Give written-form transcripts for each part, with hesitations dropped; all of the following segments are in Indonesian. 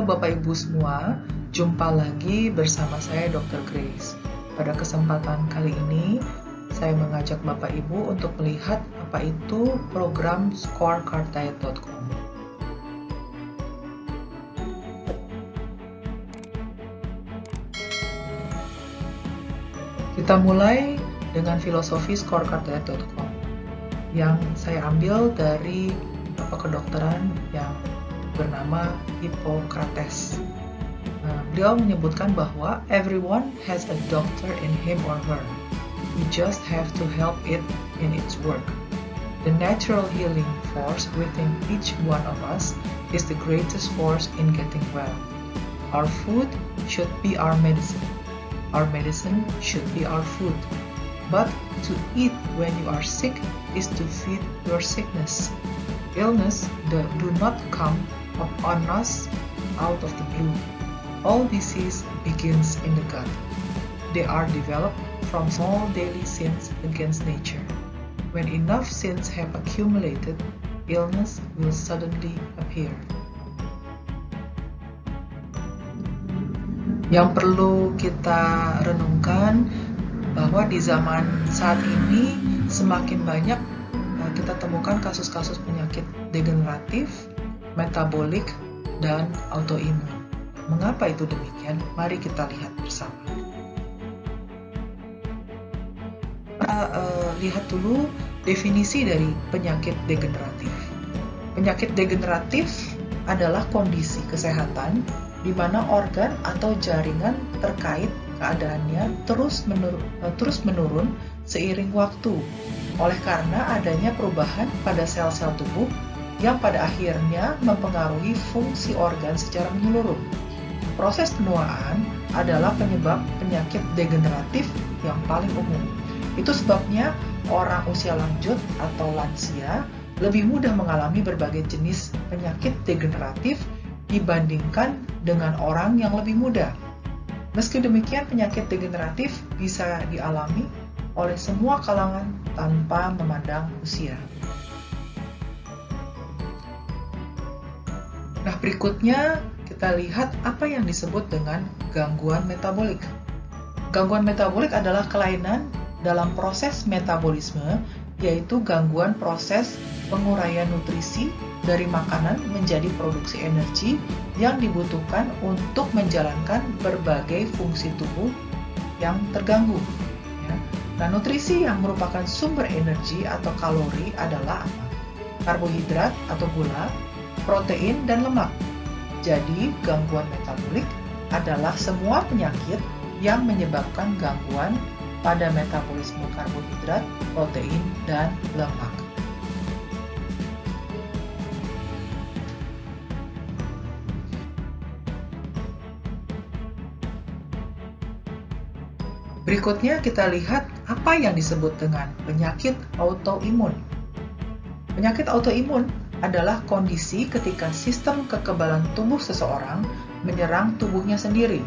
Bapak Ibu semua, jumpa lagi bersama saya Dr. Grace. Pada kesempatan kali ini, saya mengajak Bapak Ibu untuk melihat apa itu program scorecarddiet.com. Kita mulai dengan filosofi scorecarddiet.com yang saya ambil dari Bapak Kedokteran yang bernama Hippocrates. Beliau menyebutkan bahwa everyone has a doctor in him or her. We just have to help it in its work. The natural healing force within each one of us is the greatest force in getting well. Our food should be our medicine. Our medicine should be our food. But to eat when you are sick is to feed your sickness. Illness do not come upon us out of the blue. All disease begins in the gut. They are developed from small daily sins against nature. When enough sins have accumulated, illness will suddenly appear. Yang perlu kita renungkan bahwa di zaman saat ini semakin banyak kita temukan kasus-kasus penyakit degeneratif, metabolik, dan autoimun. Mengapa itu demikian? Mari kita lihat bersama. Kita lihat dulu definisi dari penyakit degeneratif. Penyakit degeneratif adalah kondisi kesehatan di mana organ atau jaringan terkait keadaannya terus menurun seiring waktu oleh karena adanya perubahan pada sel-sel tubuh yang pada akhirnya mempengaruhi fungsi organ secara menyeluruh. Proses penuaan adalah penyebab penyakit degeneratif yang paling umum. Itu sebabnya orang usia lanjut atau lansia lebih mudah mengalami berbagai jenis penyakit degeneratif dibandingkan dengan orang yang lebih muda. Meski demikian, penyakit degeneratif bisa dialami oleh semua kalangan tanpa memandang usia. Nah, berikutnya kita lihat apa yang disebut dengan gangguan metabolik. Gangguan metabolik adalah kelainan dalam proses metabolisme, yaitu gangguan proses penguraian nutrisi dari makanan menjadi produksi energi yang dibutuhkan untuk menjalankan berbagai fungsi tubuh yang terganggu. Nah, nutrisi yang merupakan sumber energi atau kalori adalah apa? Karbohidrat atau gula, protein, dan lemak. Jadi, gangguan metabolik adalah semua penyakit yang menyebabkan gangguan pada metabolisme karbohidrat, protein, dan lemak. Berikutnya kita lihat apa yang disebut dengan penyakit autoimun. Penyakit autoimun adalah kondisi ketika sistem kekebalan tubuh seseorang menyerang tubuhnya sendiri.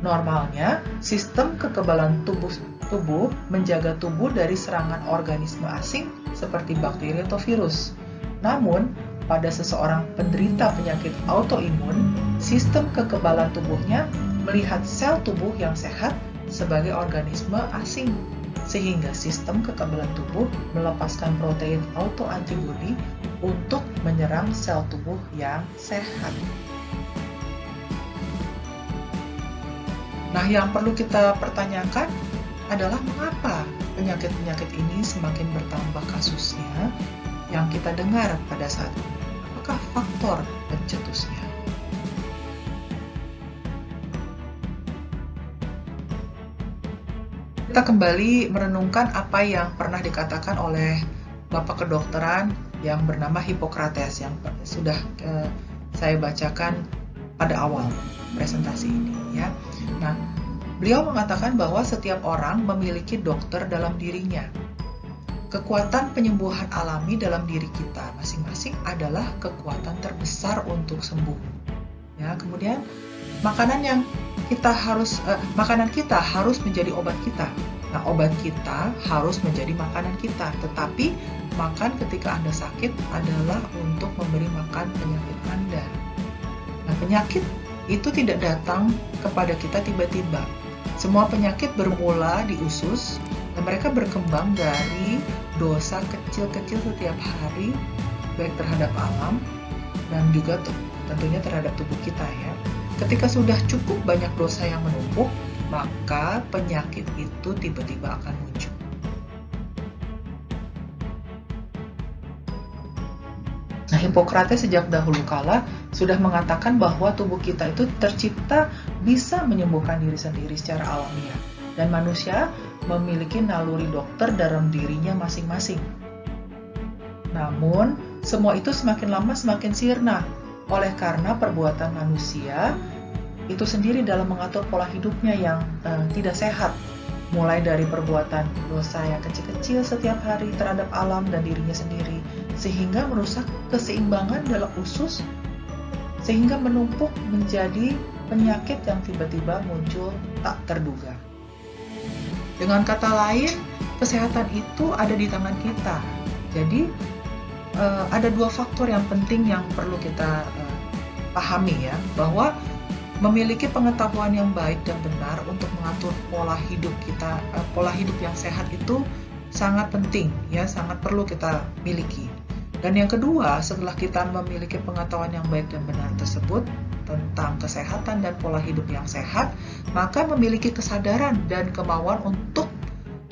Normalnya, sistem kekebalan tubuh menjaga tubuh dari serangan organisme asing seperti bakteri atau virus. Namun, pada seseorang penderita penyakit autoimun, sistem kekebalan tubuhnya melihat sel tubuh yang sehat sebagai organisme asing, sehingga sistem kekebalan tubuh melepaskan protein autoantibodi untuk menyerang sel tubuh yang sehat. Nah, yang perlu kita pertanyakan adalah mengapa penyakit-penyakit ini semakin bertambah kasusnya yang kita dengar pada saat ini. Apakah faktor pencetusnya? Kita kembali merenungkan apa yang pernah dikatakan oleh Bapak Kedokteran yang bernama Hippocrates yang sudah saya bacakan pada awal presentasi ini, ya. Nah, beliau mengatakan bahwa setiap orang memiliki dokter dalam dirinya. Kekuatan penyembuhan alami dalam diri kita masing-masing adalah kekuatan terbesar untuk sembuh. Ya, kemudian makanan kita harus menjadi obat kita. Nah, obat kita harus menjadi makanan kita. Tetapi makan ketika Anda sakit adalah untuk memberi makan penyakit Anda. Nah, Penyakit itu tidak datang kepada kita tiba-tiba. Semua penyakit bermula di usus dan mereka berkembang dari dosa kecil-kecil setiap hari, baik terhadap alam dan juga tentunya terhadap tubuh kita ya. Ketika sudah cukup banyak dosa yang menumpuk, maka penyakit itu tiba-tiba akan muncul. Nah, Hippocrates sejak dahulu kala sudah mengatakan bahwa tubuh kita itu tercipta bisa menyembuhkan diri sendiri secara alamiah. Dan manusia memiliki naluri dokter dalam dirinya masing-masing. Namun, semua itu semakin lama semakin sirna oleh karena perbuatan manusia itu sendiri dalam mengatur pola hidupnya yang tidak sehat. Mulai dari perbuatan dosa yang kecil-kecil setiap hari terhadap alam dan dirinya sendiri, sehingga merusak keseimbangan dalam usus, sehingga menumpuk menjadi penyakit yang tiba-tiba muncul tak terduga. Dengan kata lain, kesehatan itu ada di tangan kita. Jadi, ada dua faktor yang penting yang perlu kita pahami ya, bahwa memiliki pengetahuan yang baik dan benar untuk mengatur pola hidup kita, pola hidup yang sehat itu sangat penting ya, sangat perlu kita miliki. Dan yang kedua, setelah kita memiliki pengetahuan yang baik dan benar tersebut tentang kesehatan dan pola hidup yang sehat, maka memiliki kesadaran dan kemauan untuk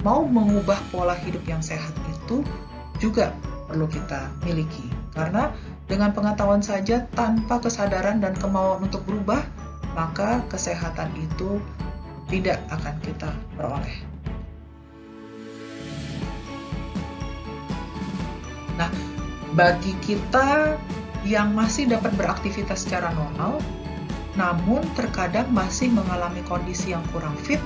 mau mengubah pola hidup yang sehat itu juga perlu kita miliki. Karena dengan pengetahuan saja tanpa kesadaran dan kemauan untuk berubah, maka kesehatan itu tidak akan kita peroleh. Nah, bagi kita yang masih dapat beraktivitas secara normal, namun terkadang masih mengalami kondisi yang kurang fit,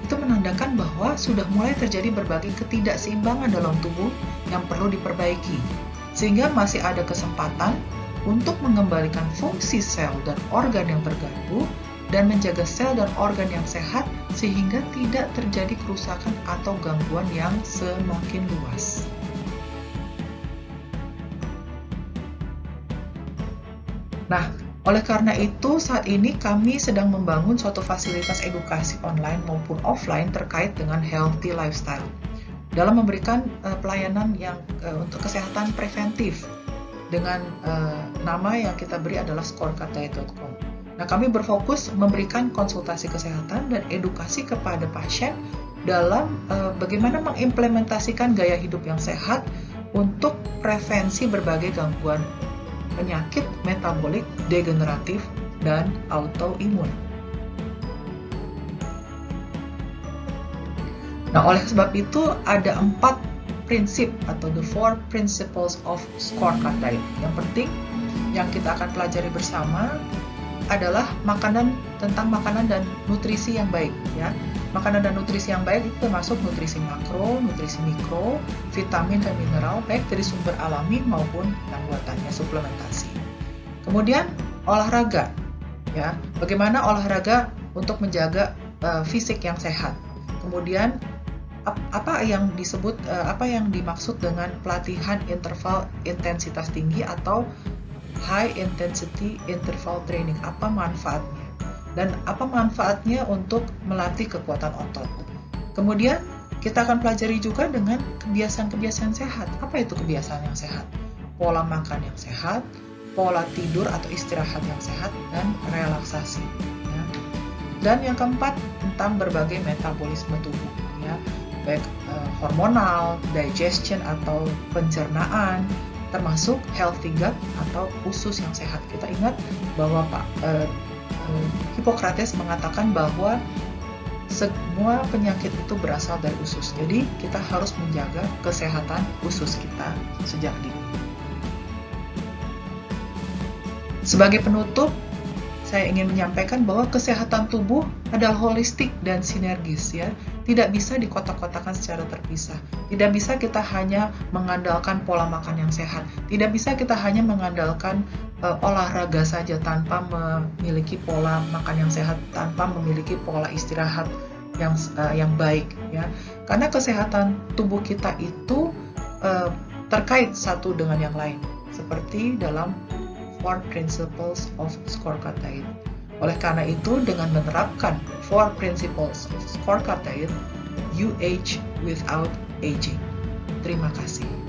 itu menandakan bahwa sudah mulai terjadi berbagai ketidakseimbangan dalam tubuh yang perlu diperbaiki, sehingga masih ada kesempatan untuk mengembalikan fungsi sel dan organ yang terganggu dan menjaga sel dan organ yang sehat sehingga tidak terjadi kerusakan atau gangguan yang semakin luas. Nah, oleh karena itu saat ini kami sedang membangun suatu fasilitas edukasi online maupun offline terkait dengan healthy lifestyle dalam memberikan pelayanan yang untuk kesehatan preventif dengan nama yang kita beri adalah scorecarddiet.com. Nah, kami berfokus memberikan konsultasi kesehatan dan edukasi kepada pasien dalam bagaimana mengimplementasikan gaya hidup yang sehat untuk prevensi berbagai gangguan penyakit metabolik, degeneratif, dan autoimun. Nah, oleh sebab itu ada 4 prinsip atau the 4 principles of scorecard diet. Yang penting yang kita akan pelajari bersama adalah tentang makanan dan nutrisi yang baik ya. Makanan dan nutrisi yang baik itu termasuk nutrisi makro, nutrisi mikro, vitamin dan mineral baik dari sumber alami maupun yang buatannya, suplementasi. Kemudian olahraga ya. Bagaimana olahraga untuk menjaga fisik yang sehat. Kemudian apa yang dimaksud dengan pelatihan interval intensitas tinggi atau high intensity interval training, apa manfaatnya dan apa manfaatnya untuk melatih kekuatan otot. Kemudian kita akan pelajari juga dengan kebiasaan-kebiasaan sehat. Apa itu kebiasaan yang sehat? Pola makan yang sehat, pola tidur atau istirahat yang sehat, dan relaksasi ya. Dan yang keempat tentang berbagai metabolisme tubuh ya, baik hormonal, digestion atau pencernaan, termasuk healthy gut atau usus yang sehat. Kita ingat bahwa Hippocrates mengatakan bahwa semua penyakit itu berasal dari usus. Jadi kita harus menjaga kesehatan usus kita sejak dini. Sebagai penutup, saya ingin menyampaikan bahwa kesehatan tubuh adalah holistik dan sinergis ya. Tidak bisa dikotak-kotakan secara terpisah. Tidak bisa kita hanya mengandalkan pola makan yang sehat. Tidak bisa kita hanya mengandalkan olahraga saja tanpa memiliki pola makan yang sehat, tanpa memiliki pola istirahat yang baik ya. Karena kesehatan tubuh kita itu terkait satu dengan yang lain. Seperti dalam 4 Principles of Scorecard. Oleh karena itu, dengan menerapkan 4 Principles of Scorecard, you age without aging. Terima kasih.